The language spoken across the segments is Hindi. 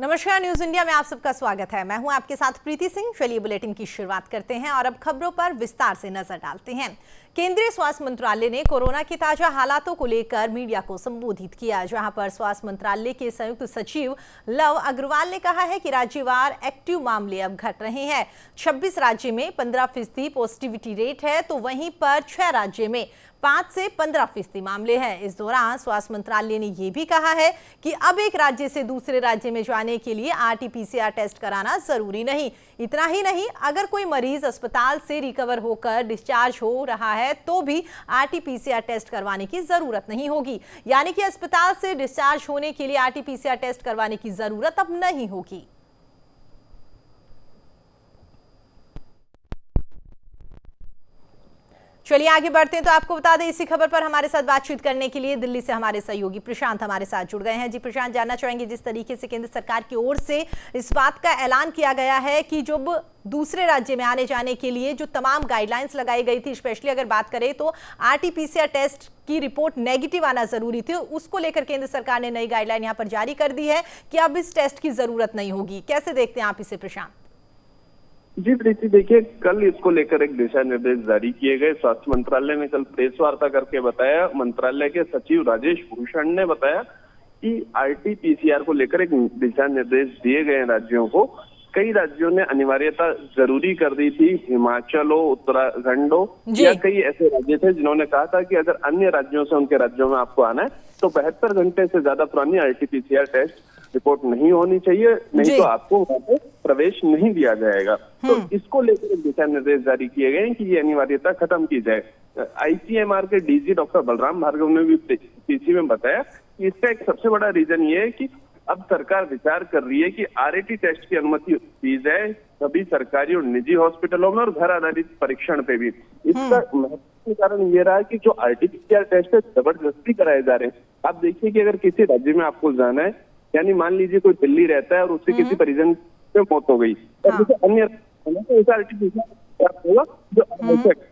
नमस्कार, न्यूज इंडिया में आप सबका स्वागत है। मैं हूं आपके साथ प्रीति सिंह। चलिए बुलेटिन की शुरुआत करते हैं और अब खबरों पर विस्तार से नजर डालते हैं। केंद्रीय स्वास्थ्य मंत्रालय ने कोरोना की ताजा हालातों को लेकर मीडिया को संबोधित किया, जहां पर स्वास्थ्य मंत्रालय के संयुक्त सचिव लव अग्रवाल ने कहा है कि राज्यवार एक्टिव मामले अब घट रहे हैं। 26 राज्य में 15% पॉजिटिविटी रेट है, तो वहीं पर 6 राज्य में 5 से 15% मामले हैं। इस दौरान स्वास्थ्य मंत्रालय ने यह भी कहा है कि अब एक राज्य से दूसरे राज्य में जाने के लिए RT-PCR टेस्ट कराना जरूरी नहीं। इतना ही नहीं, अगर कोई मरीज अस्पताल से रिकवर होकर डिस्चार्ज हो रहा है तो भी RT-PCR टेस्ट करवाने की जरूरत नहीं होगी। यानी कि अस्पताल से डिस्चार्ज होने के लिए RT-PCR टेस्ट करवाने की जरूरत अब नहीं होगी। चलिए आगे बढ़ते हैं। तो आपको बता दें, इसी खबर पर हमारे साथ बातचीत करने के लिए दिल्ली से हमारे सहयोगी प्रशांत हमारे साथ जुड़ गए हैं। जी प्रशांत, जानना चाहेंगे जिस तरीके से केंद्र सरकार की ओर से इस बात का ऐलान किया गया है कि जब दूसरे राज्य में आने जाने के लिए जो तमाम गाइडलाइंस लगाई गई थी, स्पेशली अगर बात करें तो RT-PCR टेस्ट की रिपोर्ट नेगेटिव आना जरूरी थी, उसको लेकर केंद्र सरकार ने नई गाइडलाइन यहां पर जारी कर दी है कि अब इस टेस्ट की जरूरत नहीं होगी। कैसे देखते हैं आप इसे प्रशांत? जी प्रीति, देखिए कल इसको लेकर एक दिशा निर्देश जारी किए गए। स्वास्थ्य मंत्रालय ने कल प्रेस वार्ता करके बताया, मंत्रालय के सचिव राजेश भूषण ने बताया कि RT-PCR को लेकर एक दिशा निर्देश दिए गए राज्यों को। कई राज्यों ने अनिवार्यता जरूरी कर दी थी, हिमाचल हो, उत्तराखंड हो, या कई ऐसे राज्य थे जिन्होंने कहा था कि अगर अन्य राज्यों से उनके राज्यों में आपको आना है तो 72 घंटे से ज्यादा पुरानी RT-PCR टेस्ट रिपोर्ट नहीं होनी चाहिए, नहीं तो आपको वहां पे प्रवेश नहीं दिया जाएगा। तो इसको लेकर दिशा निर्देश जारी किए गए हैं कि ये अनिवार्यता खत्म की जाए। ICMR के DG डॉक्टर बलराम भार्गव ने भी पीसी में बताया कि इसका एक सबसे बड़ा रीजन ये है कि अब सरकार विचार कर रही है कि RT टेस्ट की अनुमति दी जाए सभी सरकारी और निजी हॉस्पिटलों में और घर आधारित परीक्षण पे भी। इसका महत्वपूर्ण कारण ये रहा है कि जो RT-PCR टेस्ट है जबरदस्ती कराए जा रहे हैं। आप देखिए कि अगर किसी राज्य में आपको जाना है, यानी मान लीजिए कोई दिल्ली रहता है और उससे किसी परिजन से मौत हो गई और जैसे अन्य RT-PCR होगा जो आवश्यक।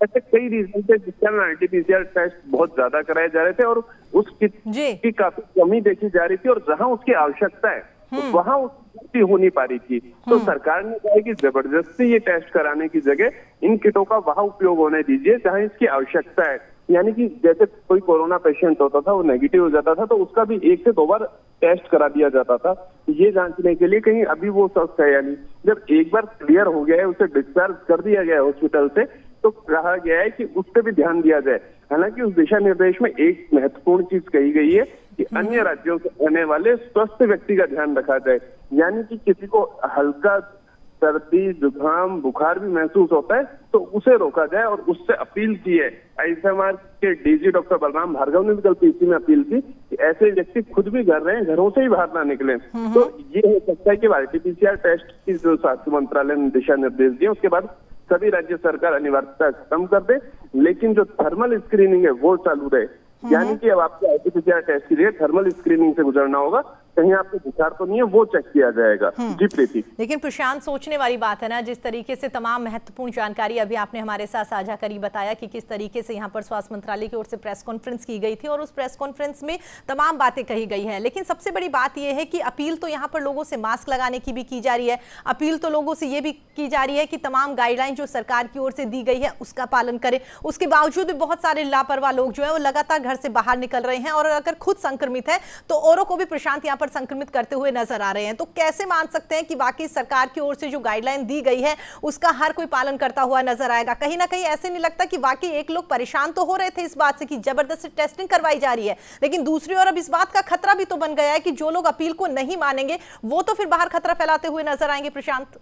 ऐसे कई रीजन थे जिसके RT-PCR टेस्ट बहुत ज्यादा कराए जा रहे थे और उसकी काफी कमी देखी जा रही थी, और जहां उसकी आवश्यकता है वहां उसकी हो नहीं पा रही थी। तो सरकार ने कहा कि जबरदस्ती ये टेस्ट कराने की जगह इन किटों का वहां उपयोग होने दीजिए जहां इसकी आवश्यकता है। यानी कि जैसे कोई कोरोना पेशेंट होता था, वो नेगेटिव हो जाता था तो उसका भी 1 से 2 बार टेस्ट करा दिया जाता था, ये जांचने के लिए कहीं अभी वो शख्स है, यानी जब एक बार क्लियर हो गया है, उसे डिस्चार्ज कर दिया गया है हॉस्पिटल से, तो कहा गया है कि उस पर भी ध्यान दिया जाए। हालांकि उस दिशा निर्देश में एक महत्वपूर्ण चीज कही गई है कि अन्य राज्यों से आने वाले स्वस्थ व्यक्ति का ध्यान रखा जाए। यानी कि किसी को हल्का सर्दी, जुकाम, बुखार भी महसूस होता है तो उसे रोका जाए, और उससे अपील की है। ICMR के DG डॉक्टर बलराम भार्गव ने भी कल पीसी में अपील की कि ऐसे व्यक्ति खुद भी घर रहे, घरों से ही बाहर ना निकले। तो ये हो सकता है कि RT-PCR टेस्ट की जो स्वास्थ्य मंत्रालय ने दिशा निर्देश दिए उसके बाद सभी राज्य सरकार अनिवार्यता खत्म कर दे, लेकिन जो थर्मल स्क्रीनिंग है वो चालू रहे। यानी कि अब आपको RT-PCR टेस्ट के लिए थर्मल स्क्रीनिंग से गुजरना होगा, कहीं आपको बुखार तो नहीं है वो चेक किया जाएगा। जी प्रीति। लेकिन प्रशांत, सोचने वाली बात है ना, जिस तरीके से तमाम महत्वपूर्ण जानकारी अभी आपने हमारे साथ साझा करी, बताया कि किस तरीके से यहाँ पर स्वास्थ्य मंत्रालय की ओर से प्रेस कॉन्फ्रेंस की गई थी और उस प्रेस कॉन्फ्रेंस में तमाम बातें कही गई है। लेकिन सबसे बड़ी बात यह है कि अपील तो यहाँ पर लोगों से मास्क लगाने की भी की जा रही है, अपील तो लोगों से ये भी की जा रही है कि तमाम गाइडलाइन जो सरकार की ओर से दी गई है उसका पालन करें। उसके बावजूद भी बहुत सारे लापरवाह लोग जो है वो लगातार घर से बाहर निकल रहे हैं, और अगर खुद संक्रमित है तो औरों को भी प्रशांत यहाँ पर संक्रमित करते हुए नजर आ रहे हैं। तो कैसे मान सकते हैं कि वाकई सरकार की ओर से जो गाइडलाइन दी गई है उसका हर कोई पालन करता हुआ नजर आएगा? कहीं ना कहीं ऐसे नहीं लगता कि वाकई एक लोग परेशान तो हो रहे थे इस बात से कि जबरदस्ती टेस्टिंग करवाई जा रही है, लेकिन दूसरी ओर अब इस बात का खतरा भी तो बन गया है कि जो लोग अपील को नहीं मानेंगे वो तो फिर बाहर खतरा फैलाते हुए नजर आएंगे। प्रशांत,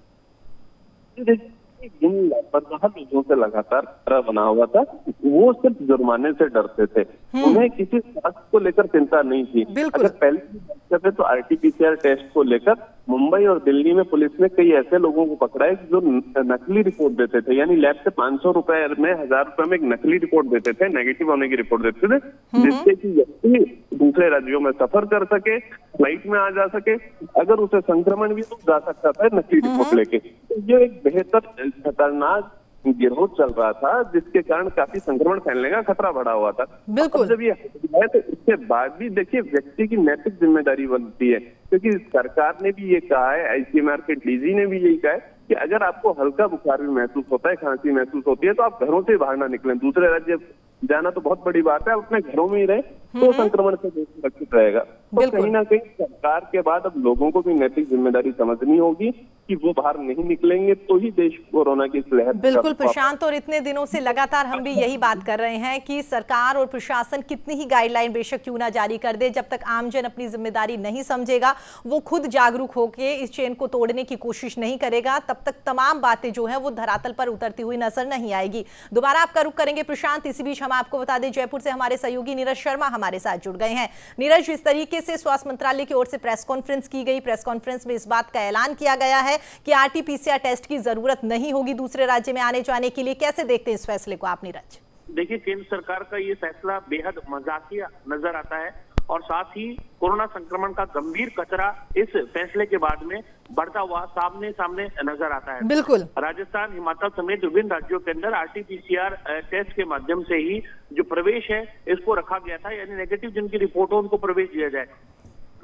जिन लापरवाह लोगों से लगातार खतरा बना हुआ था वो सिर्फ जुर्माने से डरते थे, उन्हें किसी स्वास्थ्य को लेकर चिंता नहीं थी। अगर पहले की बात करें तो RT-PCR टेस्ट को लेकर मुंबई और दिल्ली में पुलिस ने कई ऐसे लोगों को पकड़ा है जो नकली रिपोर्ट देते थे, यानी लैब से 500 रुपए में, 1000 रुपए में एक नकली रिपोर्ट देते थे, नेगेटिव होने की रिपोर्ट देते थे, जिससे कि व्यक्ति दूसरे राज्यों में सफर कर सके, फ्लाइट में आ जा सके, अगर उसे संक्रमण भी तो जा सकता था नकली रिपोर्ट लेके। तो ये एक बेहतर खतरनाक गिरोह चल रहा था जिसके कारण काफी संक्रमण फैलने का खतरा बढ़ा हुआ था। बिल्कुल। जब ये है तो इसके बाद भी देखिए व्यक्ति की नैतिक जिम्मेदारी बनती है क्योंकि सरकार ने भी ये कहा है, आईसीएमआर के डीजी ने भी यही कहा है कि अगर आपको हल्का बुखार भी महसूस होता है, खांसी महसूस होती है, तो आप घरों से बाहर ना निकलें। दूसरे राज्य जाना तो बहुत बड़ी बात है, आप अपने घरों में ही रहे तो संक्रमण से देश सुरक्षित रहेगा। तो कहीं ना कहीं सरकार के बाद अब लोगों को भी नैतिक जिम्मेदारी समझनी होगी कि वो बाहर नहीं निकलेंगे तो ही देश कोरोना की लहर। बिल्कुल प्रशांत, और इतने दिनों से लगातार हम भी यही बात कर रहे हैं कि सरकार और प्रशासन कितनी ही गाइडलाइन बेशक क्यों ना जारी कर दे, जब तक आमजन अपनी जिम्मेदारी नहीं समझेगा, वो खुद जागरूक होकर इस चेन को तोड़ने की कोशिश नहीं करेगा, तब तक तमाम बातें जो है वो धरातल पर उतरती हुई नजर नहीं आएगी। दोबारा आपका रुख करेंगे प्रशांत। इसी बीच हम आपको बता दें, जयपुर से हमारे सहयोगी नीरज शर्मा हमारे साथ जुड़ गए हैं। नीरज, इस तरीके से स्वास्थ्य मंत्रालय की ओर से प्रेस कॉन्फ्रेंस की गई, प्रेस कॉन्फ्रेंस में इस बात का ऐलान किया गया है कि आरटी-पीसीआर टेस्ट की जरूरत नहीं होगी दूसरे राज्य में आने जाने के लिए। कैसे देखते हैं इस फैसले को आप नीरज? देखिए, केंद्र सरकार का ये फैसला बेहद मजाकिया नजर आता है और साथ ही कोरोना संक्रमण का गंभीर खतरा इस फैसले के बाद में बढ़ता हुआ सामने सामने नजर आता है। बिल्कुल, राजस्थान, हिमाचल समेत विभिन्न राज्यों के अंदर आरटी-पीसीआर टेस्ट के माध्यम से ही जो प्रवेश है इसको रखा गया था, यानी नेगेटिव जिनकी रिपोर्ट हो उनको प्रवेश दिया जाए।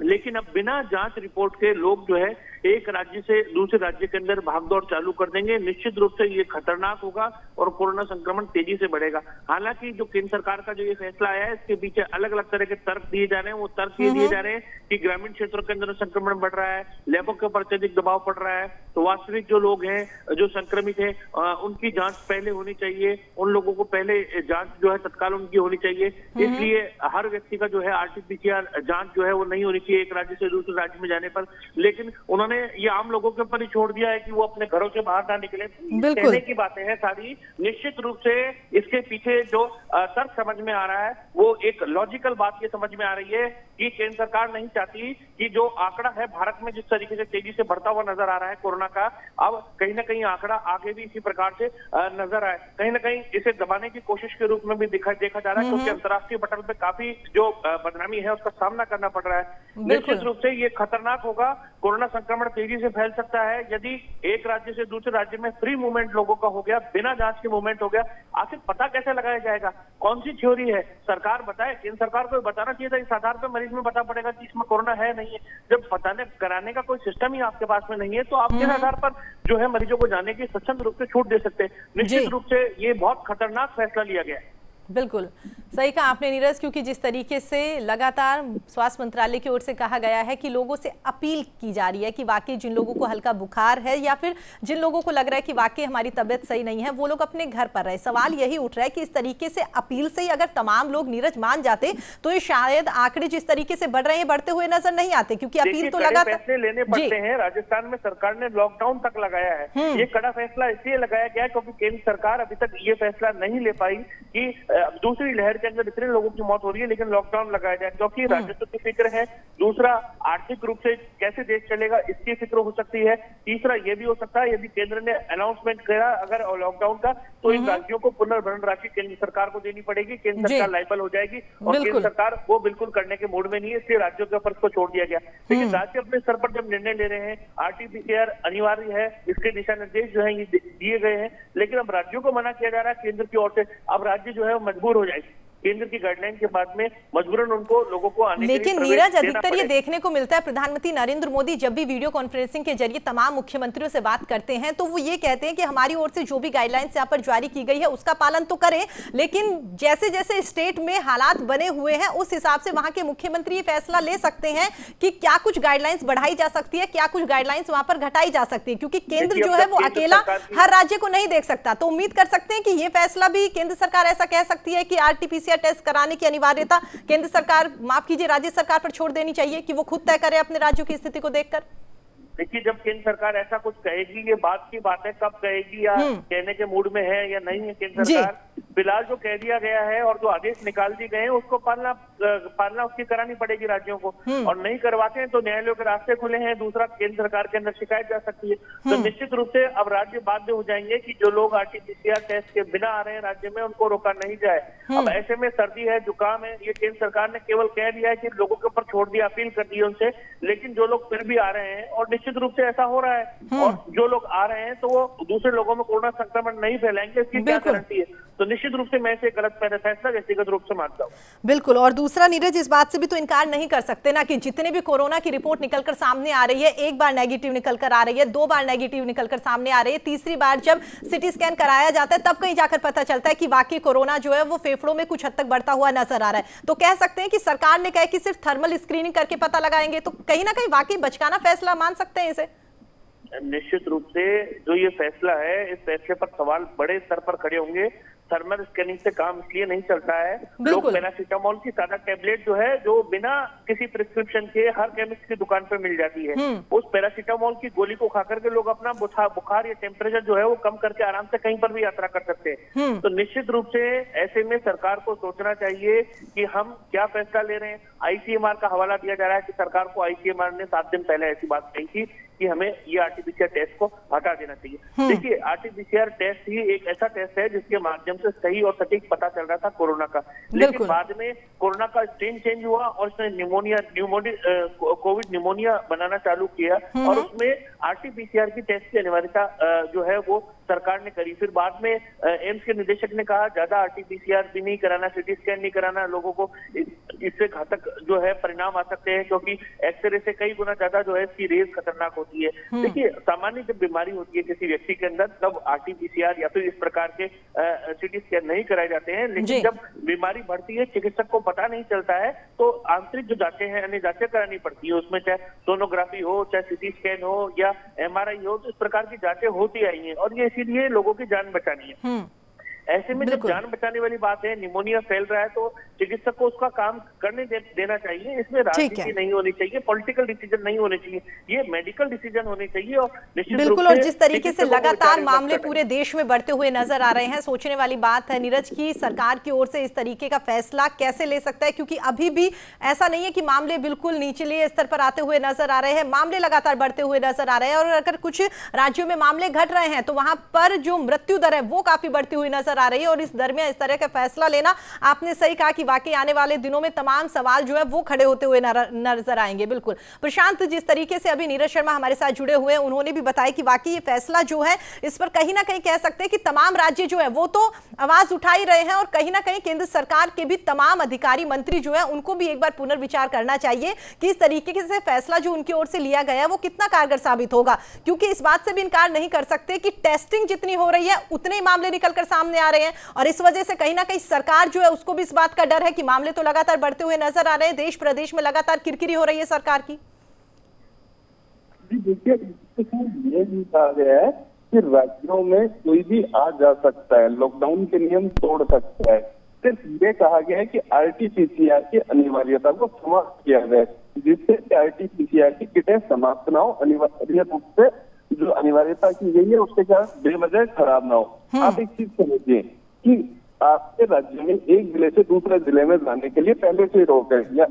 लेकिन अब बिना जांच रिपोर्ट के लोग जो है एक राज्य से दूसरे राज्य के अंदर भागदौड़ चालू कर देंगे। निश्चित रूप से ये खतरनाक होगा और कोरोना संक्रमण तेजी से बढ़ेगा। हालांकि जो केंद्र सरकार का जो ये फैसला आया है, इसके पीछे अलग अलग तरह के तर्क दिए जा रहे हैं। वो तर्क ये दिए जा रहे हैं कि ग्रामीण क्षेत्रों के अंदर संक्रमण बढ़ रहा है, लैबों के ऊपर अत्यधिक दबाव पड़ रहा है, तो वास्तविक जो लोग हैं जो संक्रमित है उनकी जांच पहले होनी चाहिए, उन लोगों को पहले जांच जो है तत्काल उनकी होनी चाहिए। इसलिए हर व्यक्ति का जो है आरटी-पीसीआर जांच जो है वो नहीं होनी चाहिए एक राज्य से दूसरे राज्य में जाने पर। लेकिन उन्होंने ये आम लोगों के ऊपर ही छोड़ दिया है कि वो अपने घरों से बाहर ना निकले। कहने की बातें हैं सारी। निश्चित रूप से इसके पीछे जो तर्क समझ में आ रहा है वो एक लॉजिकल बात ये समझ में आ रही है कि केंद्र सरकार नहीं चाहती कि जो आंकड़ा है भारत में जिस तरीके से तेजी से बढ़ता हुआ नजर आ रहा है कोरोना का, अब कहीं ना कहीं आंकड़ा आगे भी इसी प्रकार से नजर आए। कहीं ना कहीं इसे दबाने की कोशिश के रूप में भी देखा जा रहा है, क्योंकि अंतर्राष्ट्रीय पटल पे काफी जो बदनामी है उसका सामना करना पड़ रहा है। निश्चित रूप से ये खतरनाक होगा। कोरोना संक्रमण तेजी से फैल सकता है यदि एक राज्य से दूसरे राज्य में फ्री मूवमेंट लोगों का हो गया, बिना जांच के मूवमेंट हो गया। आखिर पता कैसे लगाया जाएगा? कौन सी थ्योरी है? सरकार बताए, केंद्र सरकार को बताना चाहिए था। इस आधार पर मरीज में बता पड़ेगा कि इसमें कोरोना है नहीं है। जब बताने कराने का कोई सिस्टम ही आपके पास में नहीं है तो आप किस आधार पर जो है मरीजों को जाने की स्वच्छंद रूप से छूट दे सकते हैं? निश्चित रूप से ये बहुत खतरनाक फैसला लिया गया है। बिल्कुल सही कहा आपने नीरज, क्योंकि जिस तरीके से लगातार स्वास्थ्य मंत्रालय की ओर से कहा गया है कि लोगों से अपील की जा रही है कि वाकई जिन लोगों को हल्का बुखार है या फिर जिन लोगों को लग रहा है कि वाकई हमारी तबीयत सही नहीं है वो लोग अपने घर पर रहे। सवाल यही उठ रहा है कि इस तरीके से अपील से ही अगर तमाम लोग नीरज मान जाते तो ये शायद आंकड़े जिस तरीके से बढ़ रहे हैं बढ़ते हुए नजर नहीं आते, क्योंकि अपील तो लगातार फैसले लेने पड़ते हैं। राजस्थान में सरकार ने लॉकडाउन तक लगाया है। ये कड़ा फैसला इसलिए लगाया गया है क्योंकि केंद्र सरकार अभी तक ये फैसला नहीं ले पाई कि दूसरी लहर के अंदर इतने लोगों की मौत हो रही है लेकिन लॉकडाउन लगाया जाए, क्योंकि राजस्व की फिक्र है। दूसरा, आर्थिक रूप से कैसे देश चलेगा इसकी फिक्र हो सकती है। तीसरा, ये भी हो सकता है यदि केंद्र ने अनाउंसमेंट किया अगर लॉकडाउन का तो इन राज्यों को पुनर्भरण राशि केंद्र सरकार को देनी पड़ेगी। केंद्र सरकार लायबल हो जाएगी और केंद्र सरकार वो बिल्कुल करने के मूड में नहीं है, इसलिए राज्यों के ऊपर इसको छोड़ दिया गया। लेकिन राज्य अपने स्तर पर जब निर्णय ले रहे हैं, आरटी-पीसीआर अनिवार्य है, इसके दिशा निर्देश जो है ये दिए गए हैं, लेकिन अब राज्यों को मना किया जा रहा है केंद्र की ओर से। अब राज्य जो है वो मजबूर हो जाएगी केंद्र की गाइडलाइन के बाद में, मजबूरन उनको लोगों को आने के लिए। लेकिन नीरज, अधिकतर ये देखने को मिलता है प्रधानमंत्री नरेंद्र मोदी जब भी वीडियो कॉन्फ्रेंसिंग के जरिए तमाम मुख्यमंत्रियों से बात करते हैं तो वो ये कहते हैं कि हमारी ओर से जो भी गाइडलाइंस यहाँ पर जारी की गई है उसका पालन तो करें, लेकिन जैसे जैसे स्टेट में हालात बने हुए हैं उस हिसाब से वहां के मुख्यमंत्री ये फैसला ले सकते हैं कि क्या कुछ गाइडलाइंस बढ़ाई जा सकती है, क्या कुछ गाइडलाइंस वहां पर घटाई जा सकती है, क्योंकि केंद्र जो है वो अकेला हर राज्य को नहीं देख सकता। तो उम्मीद कर सकते हैं कि ये फैसला भी केंद्र सरकार ऐसा कह सकती है कि आरटी-पीसीआर टेस्ट कराने की अनिवार्यता केंद्र सरकार, माफ कीजिए, राज्य सरकार पर छोड़ देनी चाहिए कि वो खुद तय करे अपने राज्यों की स्थिति को देखकर। देखिए, जब केंद्र सरकार ऐसा कुछ कहेगी, ये बात की बात है, कब कहेगी या कहने के मूड में है या नहीं है केंद्र सरकार। फिलहाल जो कह दिया गया है और जो आदेश निकाल दिए गए हैं उसको पालना उसकी करानी पड़ेगी राज्यों को, और नहीं करवाते हैं तो न्यायालयों के रास्ते खुले हैं। दूसरा, केंद्र सरकार के अंदर शिकायत जा सकती है। तो निश्चित रूप से अब राज्य बाध्य हो जाएंगे कि जो लोग आरटी-पीसीआर टेस्ट के बिना आ रहे हैं राज्य में उनको रोका नहीं जाए। अब ऐसे में सर्दी है, जुकाम है, ये केंद्र सरकार ने केवल कह दिया है कि लोगों के ऊपर छोड़ दिया, अपील कर दी है उनसे, लेकिन जो लोग फिर भी आ रहे हैं और निश्चित रूप से ऐसा हो रहा है और जो लोग आ रहे हैं तो वो दूसरे लोगों में कोरोना संक्रमण नहीं फैलाएंगे, इसकी क्या गारंटी है? तो निश्चित रूप से मैं इसे गलत फैसला व्यक्तिगत रूप से मानता हूँ। बिल्कुल। और दूसरा नीरज, इस बात से भी तो इनकार नहीं कर सकते ना कि जितने भी कोरोना की रिपोर्ट निकलकर सामने आ रही है, एक बार नेगेटिव निकलकर आ रही है, 2 बार नेगेटिव निकलकर सामने आ रही है, तीसरी बार जब सिटी स्कैन कराया जाता है तब कहीं जाकर पता चलता है कि वाकई कोरोना जो है वो फेफड़ों में कुछ हद तक बढ़ता हुआ नजर आ रहा है। तो कह सकते हैं कि सरकार ने कहा कि सिर्फ थर्मल स्क्रीनिंग करके पता लगाएंगे, तो कहीं ना कहीं वाकई बचकाना फैसला मान सकते हैं इसे? निश्चित रूप से जो ये फैसला है, इस फैसले पर सवाल बड़े स्तर पर खड़े होंगे। थर्मल स्कैनिंग से काम इसलिए नहीं चलता है, लोग पैरासीटामोल की सादा टैबलेट जो है, जो बिना किसी प्रिस्क्रिप्शन के हर केमिस्ट की दुकान पे मिल जाती है, उस पैरासीटामोल की गोली को खाकर के लोग अपना बुखार या टेम्परेचर जो है वो कम करके आराम से कहीं पर भी यात्रा कर सकते हैं। तो निश्चित रूप से ऐसे में सरकार को सोचना चाहिए कि हम क्या फैसला ले रहे हैं। आईसीएमआर का हवाला दिया जा रहा है कि सरकार को आईसीएमआर ने 7 दिन पहले ऐसी बात कही थी कि हमें ये आरटीपीसीआर टेस्ट को हटा देना चाहिए। देखिए, आरटीपीसीआर टेस्ट ही एक ऐसा टेस्ट है जिसके माध्यम से सही और सटीक पता चल रहा था कोरोना का, लेकिन बाद में कोरोना का स्ट्रेन चेंज हुआ और उसने कोविड निमोनिया बनाना चालू किया और उसमें आरटीपीसीआर की टेस्ट की अनिवार्यता जो है वो सरकार ने करी। फिर बाद में एम्स के निदेशक ने कहा ज्यादा आरटीपीसीआर भी नहीं कराना, सिटी स्कैन नहीं कराना, लोगों को इससे घातक जो है परिणाम आ सकते हैं, क्योंकि एक्सरे से कई गुना ज्यादा जो है इसकी रेज खतरनाक होती है। देखिए, सामान्य जब बीमारी होती है किसी व्यक्ति के अंदर तब आरटीपीसीआर या फिर इस प्रकार के सिटी स्कैन नहीं कराए जाते हैं, लेकिन जब बीमारी बढ़ती है चिकित्सक को पता नहीं चलता है तो आंतरिक जो जांचें हैं, अन्य जांचें करानी पड़ती है। उसमें चाहे सोनोग्राफी हो, चाहे सिटी स्कैन हो या एमआरआई हो, तो इस प्रकार की जांचें होती आई हैं और ये इसीलिए लोगों की जान बचानी है। ऐसे में जब जान बचाने वाली बात है, निमोनिया फैल रहा है, तो चिकित्सक को उसका काम करने देना चाहिए। इसमें राजनीति नहीं होनी चाहिए, पॉलिटिकल डिसीजन नहीं होने चाहिए, ये मेडिकल डिसीजन होने चाहिए। और बिल्कुल, और जिस तरीके से लगातार मामले पूरे देश में बढ़ते हुए नजर आ रहे हैं, सोचने वाली बात है नीरज की सरकार की ओर से इस तरीके का फैसला कैसे ले सकता है, क्योंकि अभी भी ऐसा नहीं है कि मामले बिल्कुल निचले स्तर पर आते हुए नजर आ रहे हैं, मामले लगातार बढ़ते हुए नजर आ रहे हैं। और अगर कुछ राज्यों में मामले घट रहे हैं तो वहां पर जो मृत्यु दर है वो काफी बढ़ती हुई नजर आ रही है। और इस दरमियान इस तरह का फैसला लेना, आपने सही कहा कि वाकई आने वाले दिनों में तमाम सवाल जो है वो खड़े होते हुए नजर आएंगे। बिल्कुल प्रशांत, जिस तरीके से अभी नीरज शर्मा हमारे साथ जुड़े हुए हैं, उन्होंने भी बताया कि वाकई ये फैसला जो है इस पर कहीं ना कहीं कह सकते हैं कि तमाम राज्य जो है वो तो आवाज उठा ही रहे हैं और कहीं ना कहीं केंद्र सरकार के भी तमाम अधिकारी मंत्री जो है उनको भी एक बार पुनर्विचार करना चाहिए कि इस तरीके से फैसला जो उनकी ओर से लिया गया है वो कितना कारगर साबित होगा। क्योंकि इस बात से भी इनकार नहीं कर सकते कि टेस्टिंग जितनी हो रही है उतने ही मामले निकलकर सामने आ रहे हैं और इस वजह से कहीं ना कहीं सरकार जो है उसको भी इस बात का डर है कि मामले तो लगातार बढ़ते हुए नजर आ रहे हैं, देश प्रदेश में लगातार किरकिरी हो रही है सरकार की। देखिए, ये भी कहा गया है कि राज्यों में कोई भी आ जा सकता है, लॉकडाउन के नियम तोड़ सकता है। सिर्फ ये कहा गया है कि आरटीपीसीआर की अनिवार्यता को समाप्त किया जाए, जिससे आरटीपीसीआर की किटें समाप्त ना हो, अनिवार्य रूप से जो अनिवार्यता की गई है उसके कारण बेवजह खराब ना हो। आप एक चीज समझिए कि आपके राज्य में एक जिले से दूसरे जिले में जाने के लिए पहले से रोक है या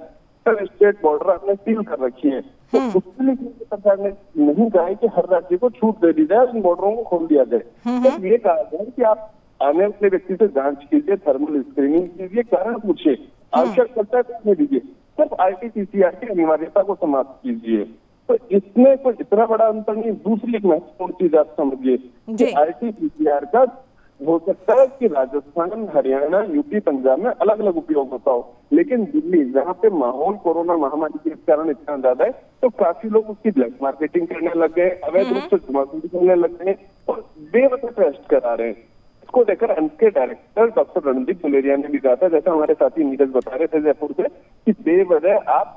स्टेट बॉर्डर आपने सील कर रखी है, तो उसके लिए सरकार ने नहीं कहा है कि हर राज्य को छूट दे दी जाए, इन बॉर्डरों को खोल दिया जाए। तो ये कहा जाए कि आप आने वाले व्यक्ति से जांच कीजिए, थर्मल स्क्रीनिंग कीजिए, कारण पूछिए, आवश्यक पड़ता है पूछने दीजिए, सिर्फ आरटीपीसीआर की अनिवार्यता को समाप्त कीजिए। तो इसमें कोई इतना बड़ा अंतर नहीं। दूसरी एक महत्वपूर्ण चीज आप समझिए कि आरटीपीसीआर का हो सकता है कि राजस्थान, हरियाणा, यूपी, पंजाब में अलग अलग उपयोग होता हो, लेकिन दिल्ली जहाँ पे माहौल कोरोना महामारी के कारण इतना ज्यादा है तो काफी लोग उसकी ब्लैक मार्केटिंग करने लग गए, अवैध रूप से जमाखोरी करने लग गए और बेवजह टेस्ट करा रहे हैं। इसको लेकर एम्स के डायरेक्टर डॉक्टर रणदीप गुलेरिया ने भी कहा था, जैसा हमारे साथी नीरज बता रहे थे जयपुर से, कि बेवजह आप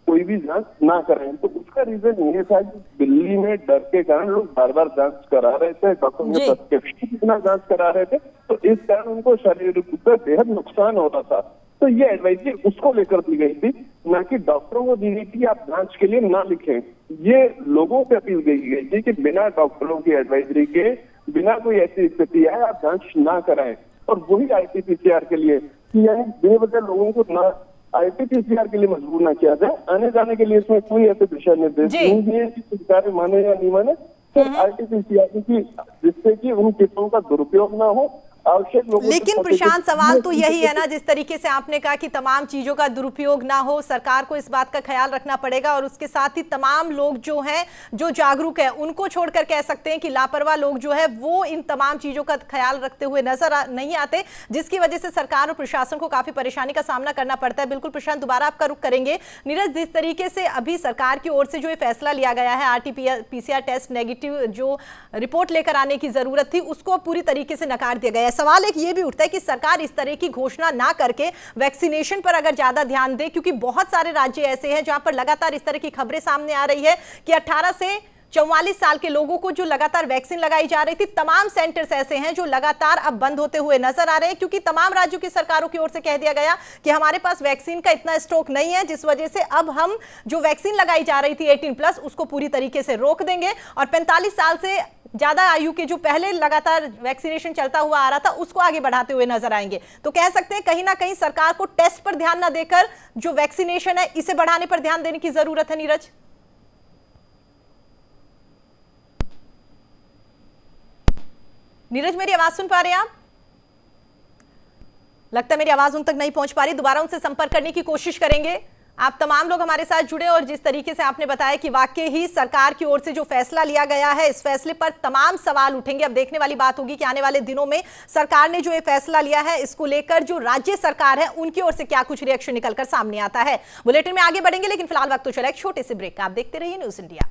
कोई भी जांच ना करें। तो उसका रीजन ये था कि दिल्ली में डर के कारण लोग बार बार जांच करा रहे थे, डॉक्टर ने प्रिस्क्रिप्शन इतना जांच करा रहे थे, तो इस कारण उनको शारीरिक रूप से बेहद नुकसान हो रहा था। तो ये एडवाइजरी उसको लेकर दी गई थी, ना कि डॉक्टरों को दी गई थी आप जांच के लिए ना लिखें। ये लोगों से अपील की गई थी कि बिना डॉक्टरों की एडवाइजरी के, बिना कोई ऐसी स्थिति है आप जांच ना कराएं। और वही आरटीपीसीआर के लिए कि यानी बेवजह लोगों को ना आरटीपीसीआर के लिए मजबूर ना किया जाए, आने जाने के लिए इसमें कोई ऐसे दिशा निर्देश नहीं दिए कि सरकार माने या नहीं माने, सिर्फ आरटीपीसीआर की, जिससे कि उन किटों का दुरुपयोग ना हो आवश्यक लोगों। लेकिन प्रशांत, सवाल तो यही है ना, जिस तरीके से आपने कहा कि तमाम चीजों का दुरुपयोग ना हो, सरकार को इस बात का ख्याल रखना पड़ेगा और उसके साथ ही तमाम लोग जो हैं, जो जागरूक है, उनको छोड़कर कह सकते हैं कि लापरवाह लोग जो है वो इन तमाम चीजों का ख्याल रखते हुए नजर नहीं आते, जिसकी वजह से सरकार और प्रशासन को काफी परेशानी का सामना करना पड़ता है। बिल्कुल प्रशांत, दोबारा आपका रुख करेंगे। नीरज, जिस तरीके से अभी सरकार की ओर से जो ये फैसला लिया गया है, RT-PCR टेस्ट नेगेटिव जो रिपोर्ट लेकर आने की जरूरत थी, उसको पूरी तरीके से नकार दिया गया है। सवाल एक ये भी उठता है कि सरकार इस तरह की घोषणा ना करके वैक्सीनेशन पर अगर ज्यादा ध्यान दे, क्योंकि बहुत सारे राज्य ऐसे हैं जहां पर लगातार इस तरह की खबरें सामने आ रही है कि 18 से 44 साल के लोगों को जो लगातार वैक्सीन लगाई जा रही थी, तमाम सेंटर्स ऐसे हैं जो लगातार अब बंद होते हुए नजर आ रहे हैं, क्योंकि तमाम राज्यों की सरकारों की ओर से कह दिया गया कि हमारे पास वैक्सीन का इतना स्टॉक नहीं है, जिस वजह से अब हम जो वैक्सीन लगाई जा रही थी 18+ उसको पूरी तरीके से रोक देंगे और 45 साल से ज्यादा आयु के जो पहले लगातार वैक्सीनेशन चलता हुआ आ रहा था उसको आगे बढ़ाते हुए नजर आएंगे। तो कह सकते हैं कहीं ना कहीं सरकार को टेस्ट पर ध्यान ना देकर जो वैक्सीनेशन है इसे बढ़ाने पर ध्यान देने की जरूरत है। नीरज, मेरी आवाज सुन पा रहे हैं आप? लगता है मेरी आवाज उन तक नहीं पहुंच पा रही, दोबारा उनसे संपर्क करने की कोशिश करेंगे। आप तमाम लोग हमारे साथ जुड़े और जिस तरीके से आपने बताया कि वाकई ही सरकार की ओर से जो फैसला लिया गया है, इस फैसले पर तमाम सवाल उठेंगे। अब देखने वाली बात होगी कि आने वाले दिनों में सरकार ने जो ये फैसला लिया है, इसको लेकर जो राज्य सरकार है उनकी ओर से क्या कुछ रिएक्शन निकलकर सामने आता है। बुलेटिन में आगे बढ़ेंगे, लेकिन फिलहाल वक्त तो चला एक छोटे से ब्रेक का। आप देखते रहिए न्यूज़ इंडिया।